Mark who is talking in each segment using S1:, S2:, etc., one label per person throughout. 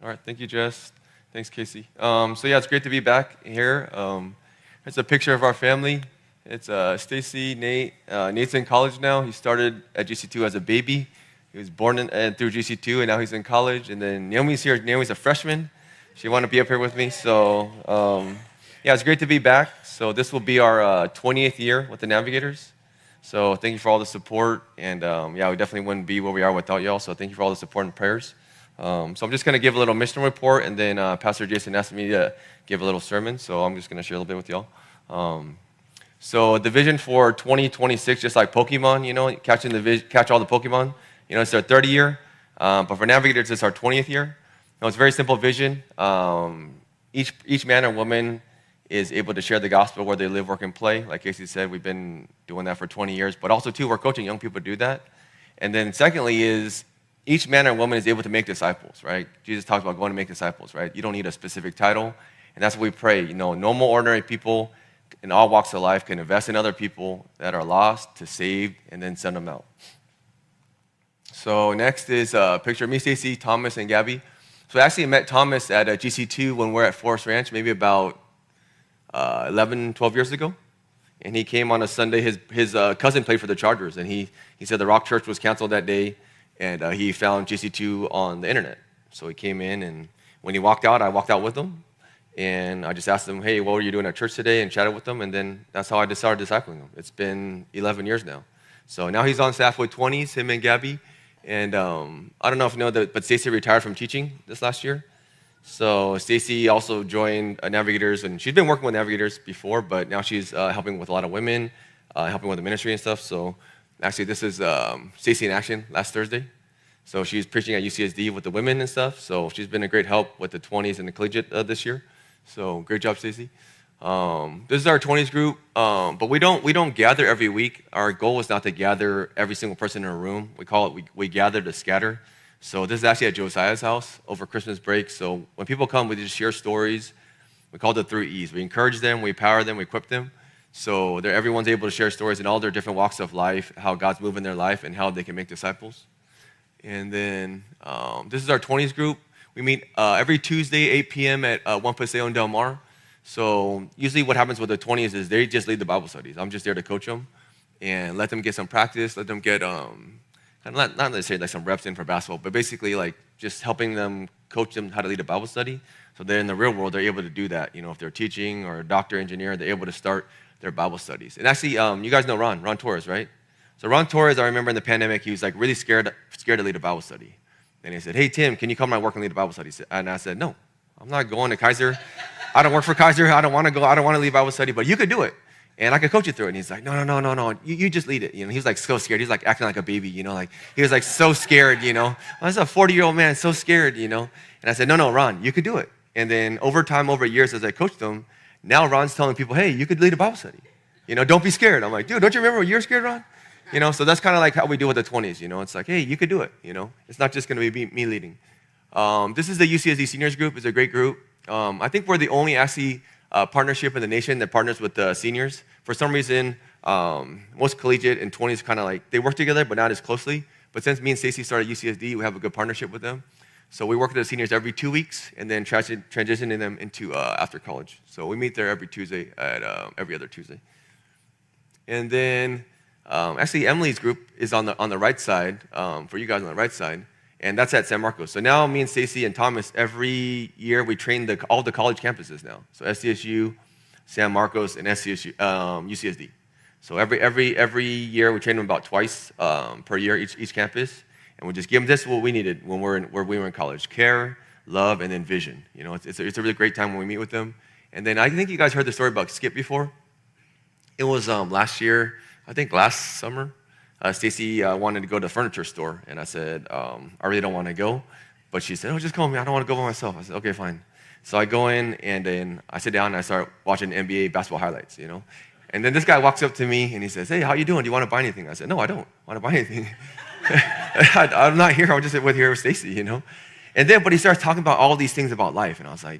S1: All right, thank you, Jess. Thanks, Casey. So yeah, it's great to be back here. It's a picture of our family. It's Stacy, Nate. Nate's in college now. He started at GC2 as a baby. He was born through GC2, and now he's in college. And then Naomi's here. Naomi's a freshman. She wanted to be up here with me. So yeah, it's great to be back. So this will be our 20th year with the Navigators. So thank you for all the support. And yeah, we definitely wouldn't be where we are without y'all. So thank you for all the support and prayers. So I'm just going to give a little mission report, and then Pastor Jason asked me to give a little sermon, so I'm just going to share a little bit with y'all. So the vision for 2026, just like Pokemon, catch all the Pokemon, it's their 30th year, but for Navigators, it's our 20th year. It's a very simple vision. Each man and woman is able to share the gospel where they live, work, and play. Like Casey said, we've been doing that for 20 years, but also, too, we're coaching young people to do that. And then secondly is each man or woman is able to make disciples, right? Jesus talks about going to make disciples, right? You don't need a specific title, and that's what we pray. Normal, ordinary people in all walks of life can invest in other people that are lost to saved and then send them out. So next is a picture of me, Stacy, Thomas, and Gabby. So I actually met Thomas at GC2 when we were at Forest Ranch, maybe about 11, 12 years ago. And he came on a Sunday. His cousin played for the Chargers, and he said the Rock Church was canceled that day. And he found GC2 on the internet. So he came in, and when he walked out, I walked out with him. And I just asked him, hey, what were you doing at church today? And chatted with him. And then that's how I just started discipling him. It's been 11 years now. So now he's on staff with 20s, him and Gabby. And I don't know if you know, but Stacy retired from teaching this last year. So Stacy also joined Navigators. And she's been working with Navigators before, but now she's helping with a lot of women, helping with the ministry and stuff. So actually, this is Stacy in action last Thursday. So she's preaching at UCSD with the women and stuff. So she's been a great help with the 20s and the collegiate this year. So great job, Stacy. This is our 20s group, but we don't gather every week. Our goal is not to gather every single person in a room. We call it we gather to scatter. So this is actually at Josiah's house over Christmas break. So when people come, we just share stories. We call it the 3 E's. We encourage them, we empower them, we equip them. So everyone's able to share stories in all their different walks of life, how God's moving their life, and how they can make disciples. And then this is our 20s group. We meet every Tuesday, 8 p.m. at One Paseo in Del Mar. So usually what happens with the 20s is they just lead the Bible studies. I'm just there to coach them and let them get some practice, let them get, not necessarily like some reps in for basketball, but basically like just helping them, coach them how to lead a Bible study. So they're in the real world, they're able to do that. If they're teaching or a doctor, engineer, they're able to start their Bible studies. And actually, you guys know Ron Torres, right? So Ron Torres, I remember in the pandemic, he was like really scared to lead a Bible study. And he said, hey, Tim, can you come to my work and lead a Bible study? And I said, no, I'm not going to Kaiser. I don't work for Kaiser. I don't want to go. I don't want to lead Bible study, but you could do it. And I could coach you through it. And he's like, no, you just lead it. He was like so scared. He's like acting like a baby, like he was like so scared, I was a 40-year-old man, so scared, And I said, no, Ron, you could do it. And then over time, over years, as I coached them, now Ron's telling people, hey, you could lead a Bible study. Don't be scared. I'm like, dude, don't you remember when you were scared, Ron? So that's kind of like how we do with the 20s, It's like, hey, you could do it, It's not just going to be me leading. This is the UCSD seniors group. It's a great group. I think we're the only actually partnership in the nation that partners with the seniors. For some reason, most collegiate and 20s kind of like, they work together, but not as closely. But since me and Stacy started UCSD, we have a good partnership with them. So we work with the seniors every 2 weeks and then transitioning them into after college. So we meet there every Tuesday at every other Tuesday. And then actually Emily's group is on the right side, for you guys on the right side, and that's at San Marcos. So now me and Stacy and Thomas, every year we train all the college campuses now. So SDSU, San Marcos, and UCSD. So every year we train them about twice per year, each campus, and we just give them this what we needed when we were in college: care, love, and then vision. It's a really great time when we meet with them. And then I think you guys heard the story about Skip before. It was last year, I think last summer. Stacy wanted to go to the furniture store, and I said, I really don't want to go. But she said, just call me. I don't want to go by myself. I said, okay, fine. So I go in, and then I sit down, and I start watching NBA basketball highlights, And then this guy walks up to me, and he says, hey, how you doing? Do you want to buy anything? I said, no, I don't want to buy anything. I'm not here. I'm just here with Stacy, But he starts talking about all these things about life, and I was like,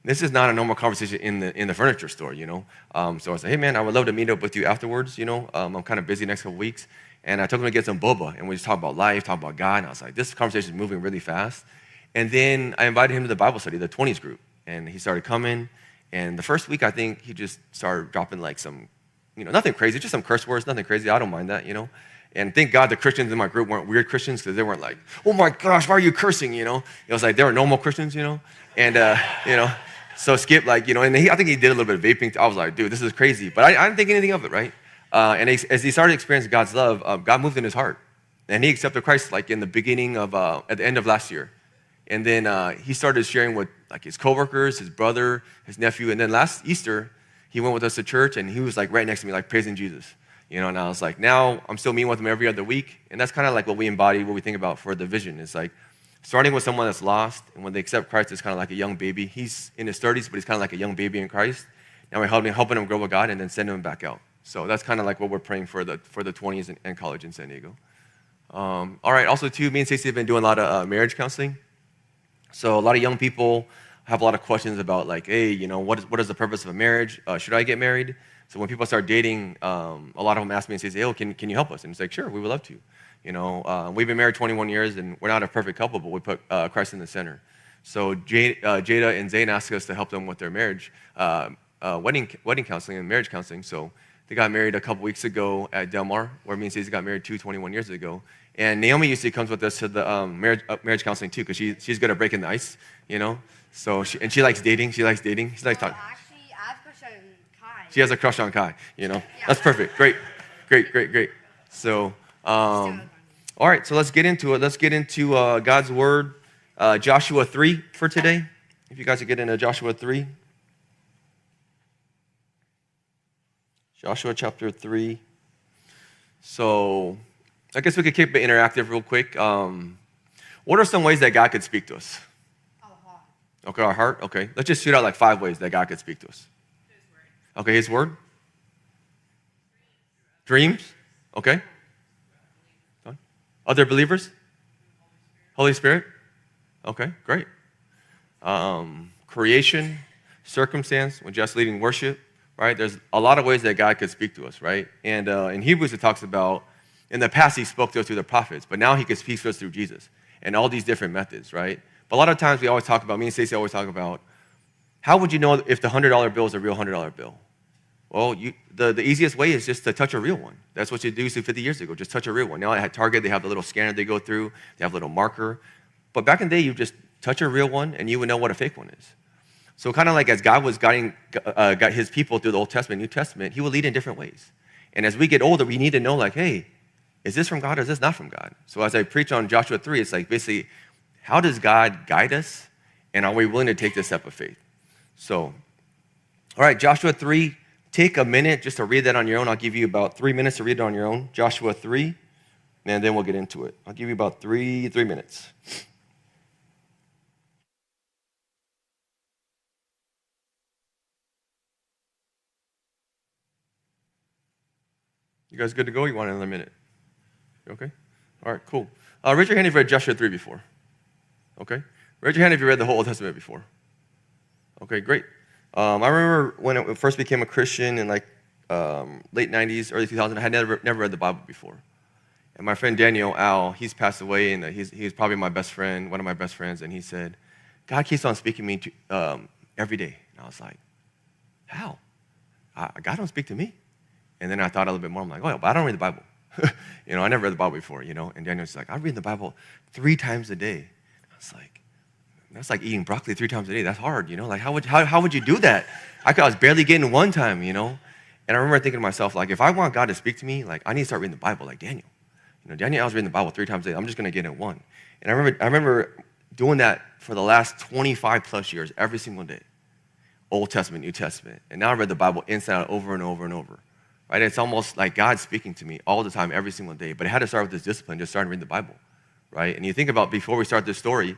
S1: this is not a normal conversation in the furniture store, So I said, hey, man, I would love to meet up with you afterwards, I'm kind of busy next couple weeks. And I took him to get some boba, and we just talked about life, talked about God, and I was like, this conversation is moving really fast. And then I invited him to the Bible study, the 20s group. And he started coming. And the first week, I think he just started dropping like some, nothing crazy, just some curse words, nothing crazy. I don't mind that, And thank God the Christians in my group weren't weird Christians, because they weren't like, oh my gosh, why are you cursing, It was like, they were normal Christians, And, so Skip, like, and I think he did a little bit of vaping. I was like, dude, this is crazy. But I didn't think anything of it, right? And as he started experiencing God's love, God moved in his heart. And he accepted Christ like in the beginning of, at the end of last year. And then he started sharing with like his coworkers, his brother, his nephew. And then last Easter, he went with us to church, and he was like right next to me, like praising Jesus. And I was like, now I'm still meeting with him every other week. And that's kind of like what we embody, what we think about for the vision. It's like starting with someone that's lost, and when they accept Christ, it's kind of like a young baby. He's in his 30s, but he's kind of like a young baby in Christ. Now we're helping him grow with God and then sending him back out. So that's kind of like what we're praying for the 20s and college in San Diego. All right, also too, me and Stacey have been doing a lot of marriage counseling. So a lot of young people have a lot of questions about like, hey, what is the purpose of a marriage? Should I get married? So when people start dating, a lot of them ask me and say, oh, can you help us? And it's like, sure, we would love to. We've been married 21 years, and we're not a perfect couple, but we put Christ in the center. So Jada and Zane asked us to help them with their marriage, wedding counseling and marriage counseling. So they got married a couple weeks ago at Del Mar, where me and Stacey got married 21 years ago. And Naomi usually comes with us to the marriage counseling too, because she's good at breaking the ice, So she likes dating. She likes talking.
S2: Actually, I have a crush on Kai.
S1: She has a crush on Kai.
S2: Yeah.
S1: That's perfect. Great. So, all right. So let's get into it. Let's get into God's word. Joshua 3 for today. If you guys could get into Joshua 3. Joshua chapter 3. So I guess we could keep it interactive real quick. What are some ways that God could speak to us?
S2: Our heart.
S1: Okay, our heart? Okay. Let's just shoot out like 5 ways that God could speak to us.
S3: His word.
S1: Okay, his word? Dreams? Okay. Other believers? Holy Spirit? Okay, great. Creation, circumstance, when just leading worship, right? There's a lot of ways that God could speak to us, right? And in Hebrews, it talks about, in the past, he spoke to us through the prophets, but now he can speak to us through Jesus and all these different methods, right? But a lot of times me and Stacey always talk about, how would you know if the $100 bill is a real $100 bill? Well, the easiest way is just to touch a real one. That's what you do 50 years ago, just touch a real one. Now at Target, they have the little scanner they go through, they have a little marker. But back in the day, you just touch a real one, and you would know what a fake one is. So kind of like as God was guiding his people through the Old Testament, New Testament, he would lead in different ways. And as we get older, we need to know like, hey, is this from God or is this not from God? So as I preach on Joshua 3, it's like basically, how does God guide us? And are we willing to take this step of faith? So, all right, Joshua 3, take a minute just to read that on your own. I'll give you about 3 minutes to read it on your own. Joshua 3, and then we'll get into it. I'll give you about three minutes. You guys good to go? You want another minute? You okay? All right, cool. Raise your hand if you've read Joshua 3 before. Okay? Raise your hand if you read the whole Old Testament before. Okay, great. I remember when I first became a Christian in like late 90s, early 2000s, I had never read the Bible before. And my friend Daniel, Al, he's passed away, and he's probably my best friend, one of my best friends, and he said, God keeps on speaking to me every day. And I was like, how? God don't speak to me. And then I thought a little bit more. I'm like, oh, but I don't read the Bible. I never read the Bible before, And Daniel's like, I read the Bible 3 times a day. I was like, that's like eating broccoli 3 times a day. That's hard, Like, how would you do that? I was barely getting 1 time, And I remember thinking to myself, like, if I want God to speak to me, like, I need to start reading the Bible like Daniel. Daniel was reading the Bible 3 times a day. I'm just going to get it 1. And I remember doing that for the last 25 plus years, every single day. Old Testament, New Testament. And now I read the Bible inside out over and over and over. Right? It's almost like God speaking to me all the time, every single day. But it had to start with this discipline, just starting reading the Bible. Right? And you think about, before we start this story,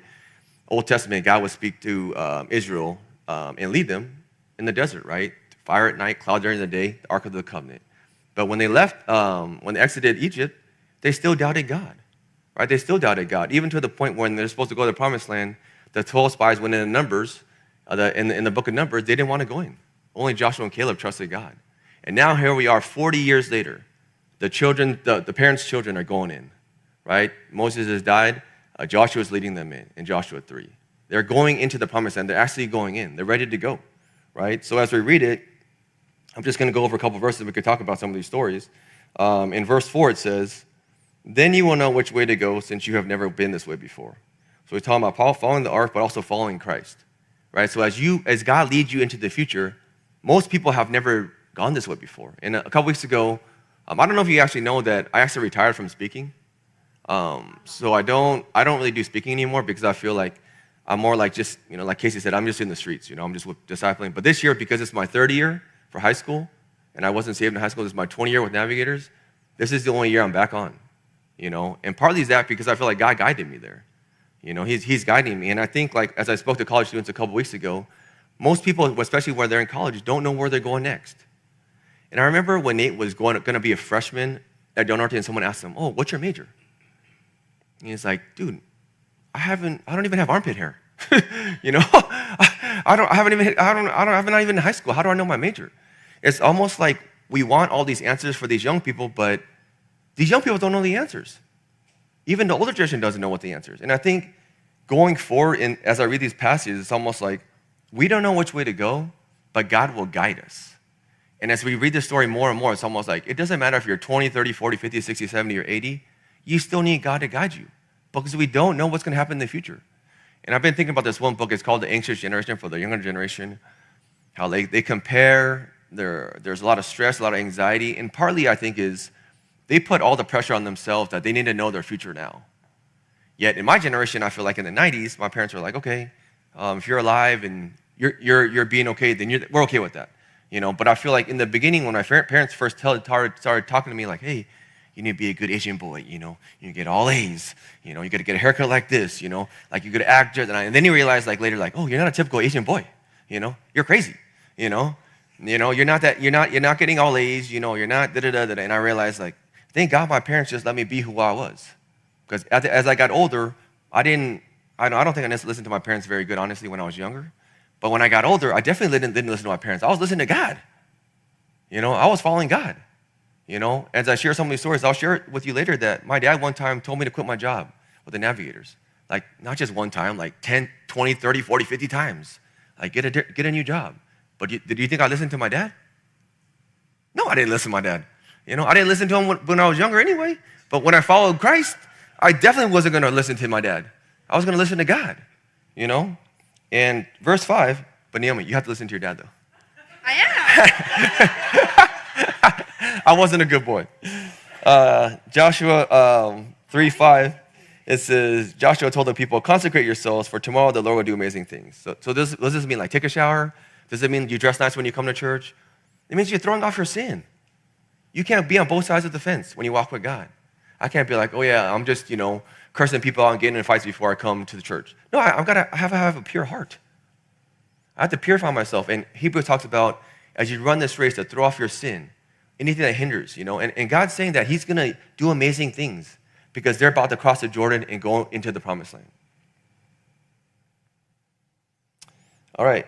S1: Old Testament, God would speak to Israel and lead them in the desert, right? Fire at night, cloud during the day, the Ark of the Covenant. But when they left, when they exited Egypt, they still doubted God, right? They still doubted God, even to the point when they're supposed to go to the Promised Land. The 12 spies went in the Numbers, in the book of Numbers, they didn't want to go in. Only Joshua and Caleb trusted God. And now here we are 40 years later. The parents' children are going in, right? Moses has died. Joshua is leading them in Joshua 3. They're going into the promised land. They're actually going in. They're ready to go, right? So as we read it, I'm just going to go over a couple verses. We could talk about some of these stories. In verse 4, it says, then you will know which way to go since you have never been this way before. So we're talking about Paul following the ark, but also following Christ, right? So as God leads you into the future, most people have never gone this way before. And a couple weeks ago, I don't know if you actually know that I actually retired from speaking. So I don't really do speaking anymore because I feel like I'm more like just, like Casey said, I'm just in the streets, I'm just discipling. But this year, because it's my third year for high school, and I wasn't saved in high school, this is my 20th year with Navigators, this is the only year I'm back on, And partly is that because I feel like God guided me there. He's guiding me. And I think, like, as I spoke to college students a couple weeks ago, most people, especially when they're in college, don't know where they're going next. And I remember when Nate was going to be a freshman at Del Norte, and someone asked him, oh, what's your major? And he's like, dude, I don't even have armpit hair. I'm not even in high school. How do I know my major? It's almost like we want all these answers for these young people, but these young people don't know the answers. Even the older generation doesn't know what the answer is. And I think going forward, as I read these passages, it's almost like we don't know which way to go, but God will guide us. And as we read this story more and more, it's almost like it doesn't matter if you're 20, 30, 40, 50, 60, 70, or 80. You still need God to guide you because we don't know what's going to happen in the future. And I've been thinking about this one book. It's called The Anxious Generation, for the younger generation, how they compare. There's a lot of stress, a lot of anxiety, and partly I think is they put all the pressure on themselves that they need to know their future now. Yet in my generation, I feel like in the 90s, my parents were like, okay, if you're alive and you're being okay, then we're okay with that. But I feel like in the beginning, when my parents first started talking to me like, hey, you need to be a good Asian boy, you get all A's, you got to get a haircut like this, like you're going to act just, and then you realize like later, like, oh, you're not a typical Asian boy, you're crazy, you're not getting all A's, you're not da-da-da-da, and I realized like, thank God my parents just let me be who I was, because as I got older, I don't think I listened to my parents very good, honestly, when I was younger, but when I got older, I definitely didn't listen to my parents. I was listening to God, I was following God. As I share some of these stories, I'll share it with you later that my dad one time told me to quit my job with the Navigators. Like, not just one time, like 10, 20, 30, 40, 50 times. Like, get a new job. But did you think I listened to my dad? No, I didn't listen to my dad. I didn't listen to him when I was younger anyway. But when I followed Christ, I definitely wasn't going to listen to my dad. I was going to listen to God, And verse 5, but Naomi, you have to listen to your dad, though.
S2: I am.
S1: I wasn't a good boy. Joshua 3:5, it says, Joshua told the people, consecrate yourselves, for tomorrow the Lord will do amazing things. So what does this mean? Like take a shower? Does it mean you dress nice when you come to church? It means you're throwing off your sin. You can't be on both sides of the fence when you walk with God. I can't be like, oh yeah, I'm just, cursing people out and getting in fights before I come to the church. No, I have to have a pure heart. I have to purify myself. And Hebrews talks about, as you run this race, to throw off your sin, anything that hinders, And God's saying that he's going to do amazing things because they're about to cross the Jordan and go into the promised land. All right.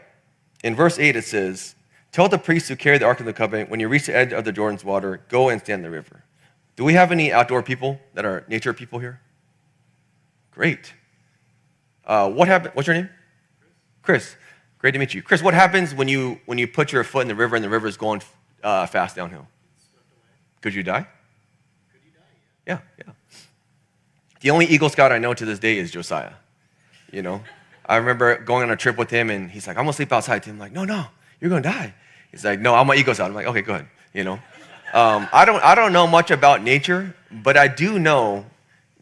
S1: In verse 8, it says, tell the priests who carry the Ark of the Covenant, when you reach the edge of the Jordan's water, go and stand in the river. Do we have any outdoor people that are nature people here? Great. What happened? What's your name? Chris. Great to meet you. Chris, what happens when you put your foot in the river and the river is going fast downhill? Could you die? Yeah. The only Eagle Scout I know to this day is Josiah. I remember going on a trip with him, and he's like, I'm going to sleep outside. I'm like, no, you're going to die. He's like, no, I'm an Eagle Scout. I'm like, okay, go ahead. I don't know much about nature, but I do know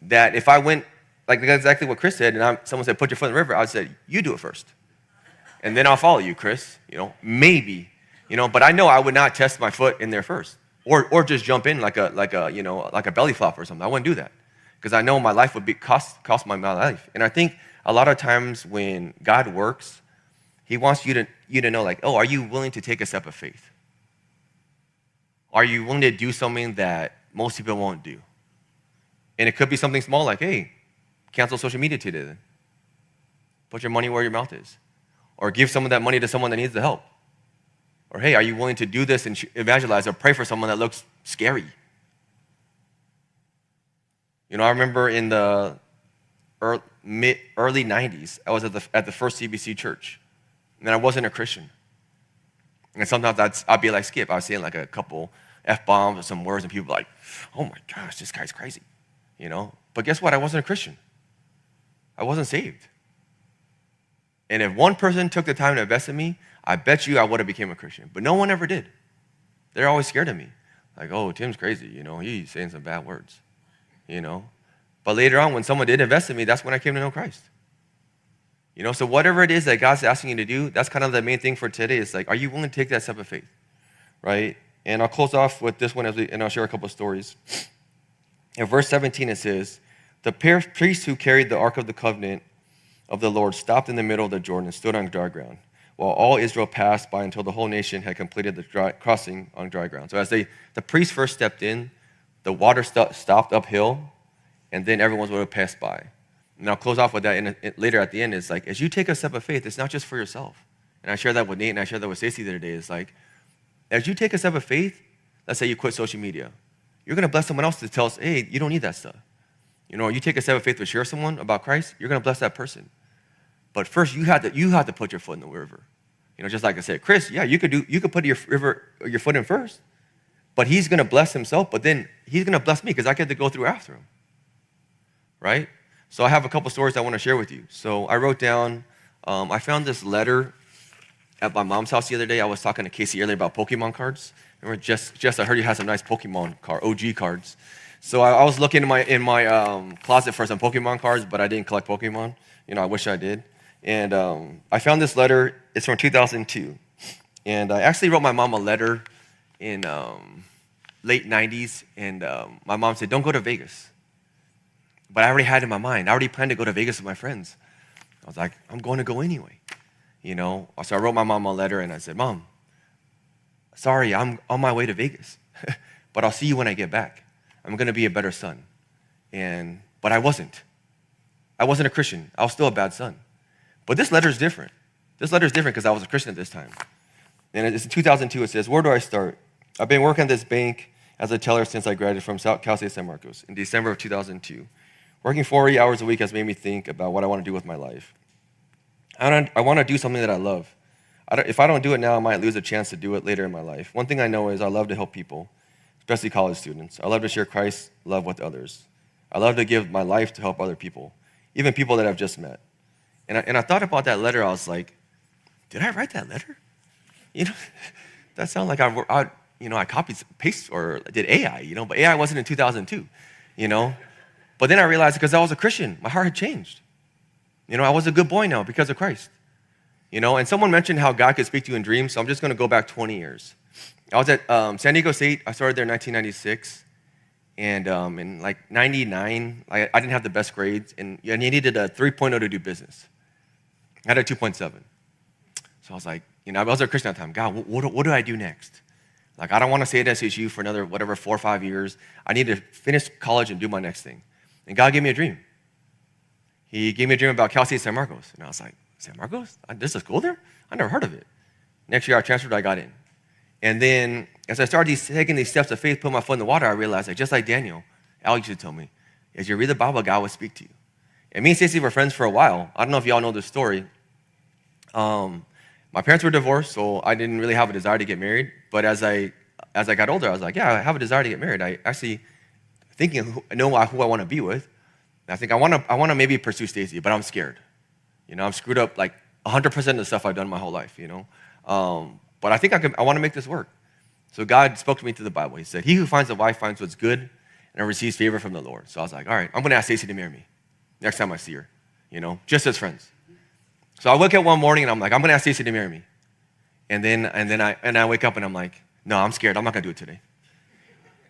S1: that if I went, like exactly what Chris said, and someone said, put your foot in the river, I would say, you do it first. And then I'll follow you, Chris, maybe, but I know I would not test my foot in there first. Or just jump in like a belly flop or something. I wouldn't do that because I know my life would be cost my life. And I think a lot of times when God works, he wants you to know like, oh, are you willing to take a step of faith? Are you willing to do something that most people won't do? And it could be something small like, hey, cancel social media today then. Put your money where your mouth is. Or give some of that money to someone that needs the help. Or, hey, are you willing to do this and evangelize or pray for someone that looks scary? I remember in the early 90s. I was at the first CBC church, and I wasn't a Christian. And sometimes I'd be like Skip. I was saying like a couple F-bombs or some words, and people were like, oh my gosh, this guy's crazy, But guess what? I wasn't a Christian. I wasn't saved. And if one person took the time to invest in me, I bet you I would have became a Christian. But no one ever did. They're always scared of me. Like, oh, Tim's crazy, he's saying some bad words, But later on, when someone did invest in me, that's when I came to know Christ. So whatever it is that God's asking you to do, that's kind of the main thing for today. It's like, are you willing to take that step of faith, right? And I'll close off with this one, and I'll share a couple of stories. In verse 17, it says, the priests who carried the Ark of the Covenant of the Lord stopped in the middle of the Jordan and stood on dry ground, while all Israel passed by until the whole nation had completed the crossing on dry ground. So as the priests first stepped in, the water stopped uphill, and then everyone would have passed by. And I'll close off with that later at the end. It's like, as you take a step of faith, it's not just for yourself. And I shared that with Nate, and I shared that with Stacey the other day. It's like, as you take a step of faith, let's say you quit social media, you're going to bless someone else to tell us, hey, you don't need that stuff. You take a step of faith to share someone about Christ, you're going to bless that person. But first, you have to put your foot in the river. Just like I said, Chris, yeah, you could put your foot in first, but he's going to bless himself, but then he's going to bless me because I get to go through after him, right? So I have a couple stories I want to share with you. So I wrote down, I found this letter at my mom's house the other day. I was talking to Casey earlier about Pokemon cards. Remember, Jess, I heard you had some nice Pokemon OG cards. So I was looking in my closet for some Pokemon cards, but I didn't collect Pokemon. I wish I did. And I found this letter. It's from 2002. And I actually wrote my mom a letter in late 90s. And my mom said, don't go to Vegas. But I already had in my mind. I already planned to go to Vegas with my friends. I was like, I'm going to go anyway. So I wrote my mom a letter, and I said, Mom, sorry, I'm on my way to Vegas. But I'll see you when I get back. I'm going to be a better son. But I wasn't. I wasn't a Christian. I was still a bad son. But this letter is different. This letter is different because I was a Christian at this time. And it's in 2002. It says, where do I start? I've been working at this bank as a teller since I graduated from Cal State San Marcos in December of 2002. Working 40 hours a week has made me think about what I want to do with my life. I want to do something that I love. If I don't do it now, I might lose a chance to do it later in my life. One thing I know is I love to help people, especially college students. I love to share Christ's love with others. I love to give my life to help other people, even people that I've just met. And I thought about that letter. I was like, did I write that letter? That sounded like I copied, paste, or did AI, but AI wasn't in 2002, But then I realized because I was a Christian, my heart had changed. I was a good boy now because of Christ. And someone mentioned how God could speak to you in dreams, so I'm just going to go back 20 years. I was at San Diego State. I started there in 1996. And in like 99, I didn't have the best grades, and you needed a 3.0 to do business. I had a 2.7. So I was like, I was a Christian at the time. God, what do I do next? Like, I don't want to stay at SHU for another, 4 or 5 years. I need to finish college and do my next thing. And God gave me a dream. He gave me a dream about Cal State San Marcos. And I was like, San Marcos? There's a school there? I never heard of it. Next year I transferred, I got in. And then as I started taking these steps of faith, putting my foot in the water, I realized that just like Daniel, Al used to tell me, as you read the Bible, God will speak to you. And me and Stacey were friends for a while. I don't know if y'all know this story. My parents were divorced, so I didn't really have a desire to get married. But as I got older, I was like, yeah, I have a desire to get married. I actually know who I want to be with. And I think I want to maybe pursue Stacey, but I'm scared. I'm screwed up like 100% of the stuff I've done my whole life, But I think I want to make this work. So God spoke to me through the Bible. He said, he who finds a wife finds what's good and receives favor from the Lord. So I was like, all right, I'm going to ask Stacey to marry me next time I see her, just as friends. So I wake up one morning and I'm like, I'm going to ask Stacey to marry me. And then I wake up and I'm like, no, I'm scared. I'm not going to do it today.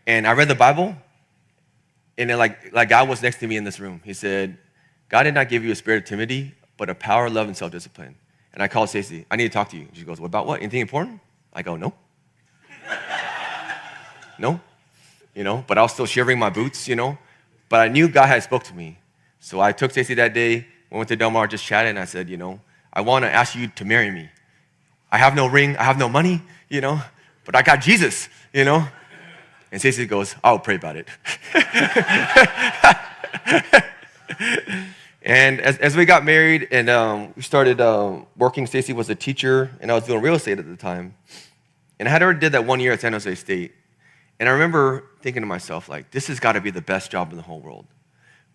S1: And I read the Bible, and then like God was next to me in this room. He said, God did not give you a spirit of timidity, but a power, love, and self-discipline. And I called Stacey. I need to talk to you. She goes, what about what? Anything important? I go, no. No. But I was still shivering my boots, But I knew God had spoke to me. So I took Stacey that day, went to Del Mar, just chatted, and I said, I want to ask you to marry me. I have no ring, I have no money, but I got Jesus, And Stacey goes, I'll pray about it. And as we got married and we started working, Stacy was a teacher, and I was doing real estate at the time. And I had already did that 1 year at San Jose State. And I remember thinking to myself, like, this has got to be the best job in the whole world.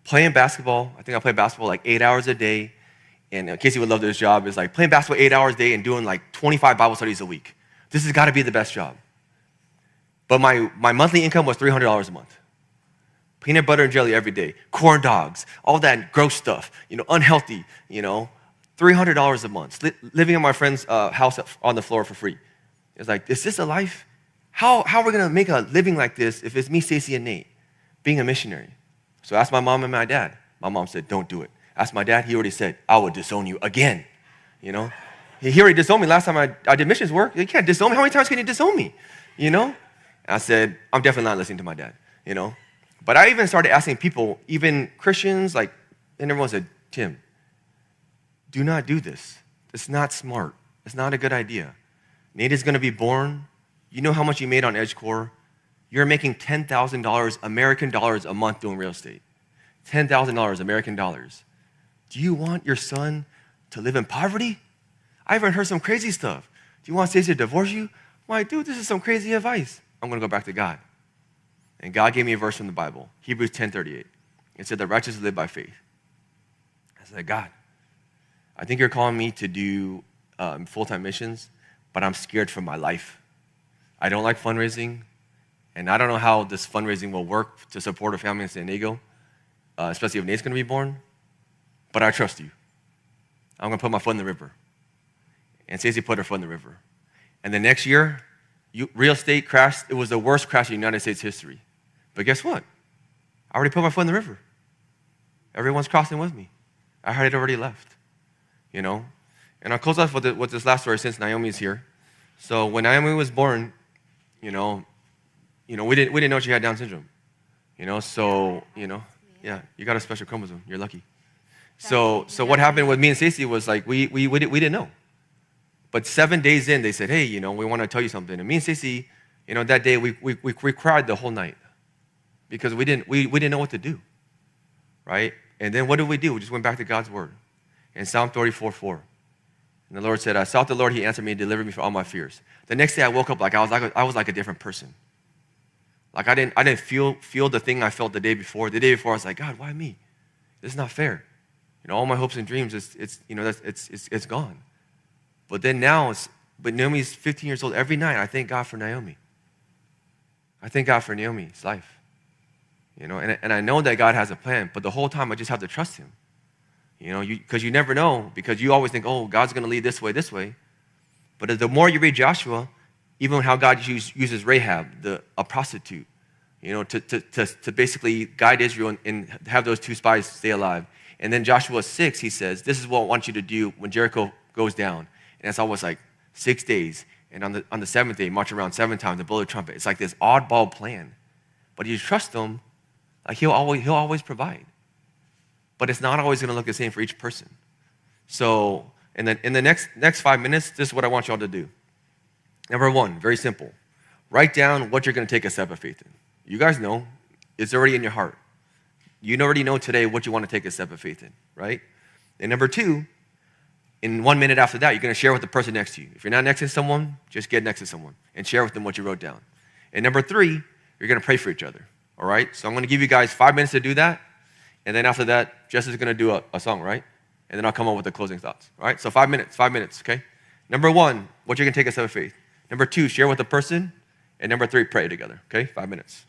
S1: Playing basketball, I think I played basketball like 8 hours a day. And Casey would love this job. It's like playing basketball 8 hours a day and doing like 25 Bible studies a week. This has got to be the best job. But my monthly income was $300 a month. Peanut butter and jelly every day, corn dogs, all that gross stuff, unhealthy, $300 a month, living in my friend's house on the floor for free. It's like, is this a life? How are we going to make a living like this if it's me, Stacy, and Nate being a missionary? So I asked my mom and my dad. My mom said, don't do it. Asked my dad, he already said, I will disown you again. He already disowned me last time I did missions work. You can't disown me. How many times can you disown me? I said, I'm definitely not listening to my dad, But I even started asking people, even Christians, and everyone said, Tim, do not do this. It's not smart. It's not a good idea. Nate is going to be born. You know how much you made on EdgeCore? You're making $10,000 American dollars a month doing real estate. $10,000 American dollars. Do you want your son to live in poverty? I even heard some crazy stuff. Do you want Stacey to divorce you? I'm like, dude, this is some crazy advice. I'm going to go back to God. And God gave me a verse from the Bible, Hebrews 10:38. It said, the righteous live by faith. I said, God, I think you're calling me to do full-time missions, but I'm scared for my life. I don't like fundraising, and I don't know how this fundraising will work to support a family in San Diego, especially if Nate's going to be born, but I trust you. I'm going to put my foot in the river. And Stacey put her foot in the river. And the next year, real estate crashed. It was the worst crash in United States history. But guess what? I already put my foot in the river. Everyone's crossing with me. I had already left, And I'll close off with this last story since Naomi's here. So when Naomi was born, we didn't know she had Down syndrome. Yeah, you got a special chromosome. You're lucky. So what happened with me and Stacey was like we didn't know. But 7 days in, they said, hey, we want to tell you something. And me and Stacey, that day we cried the whole night because we didn't know what to do, right? And then what did? We just went back to God's word. In Psalm 34:4. And the Lord said, I sought the Lord, he answered me and delivered me from all my fears. The next day I woke up I was like a different person. Like I didn't feel the thing I felt the day before. The day before I was like, God, why me? This is not fair. All my hopes and dreams, it's gone. But then but Naomi's 15 years old. Every night I thank God for Naomi. I thank God for Naomi's life. And I know that God has a plan, but the whole time I just have to trust him. Because you never know, because you always think, oh, God's going to lead this way. But the more you read Joshua, even how God uses Rahab, a prostitute, to basically guide Israel and have those two spies stay alive. And then Joshua 6, he says, this is what I want you to do when Jericho goes down. And it's always like 6 days. And on the seventh day, march around 7 times and blow the trumpet. It's like this oddball plan. But you trust him, like he'll always provide. But it's not always going to look the same for each person. So in the next 5 minutes, this is what I want you all to do. Number one, very simple. Write down what you're going to take a step of faith in. You guys know. It's already in your heart. You already know today what you want to take a step of faith in, right? And number two, in 1 minute after that, you're going to share with the person next to you. If you're not next to someone, just get next to someone and share with them what you wrote down. And number three, you're going to pray for each other, all right? So I'm going to give you guys 5 minutes to do that. And then after that, Jess is going to do a song, right? And then I'll come up with the closing thoughts, all right? So 5 minutes, okay? Number one, what you're going to take a step of faith. Number two, share with the person. And number three, pray together, okay? 5 minutes.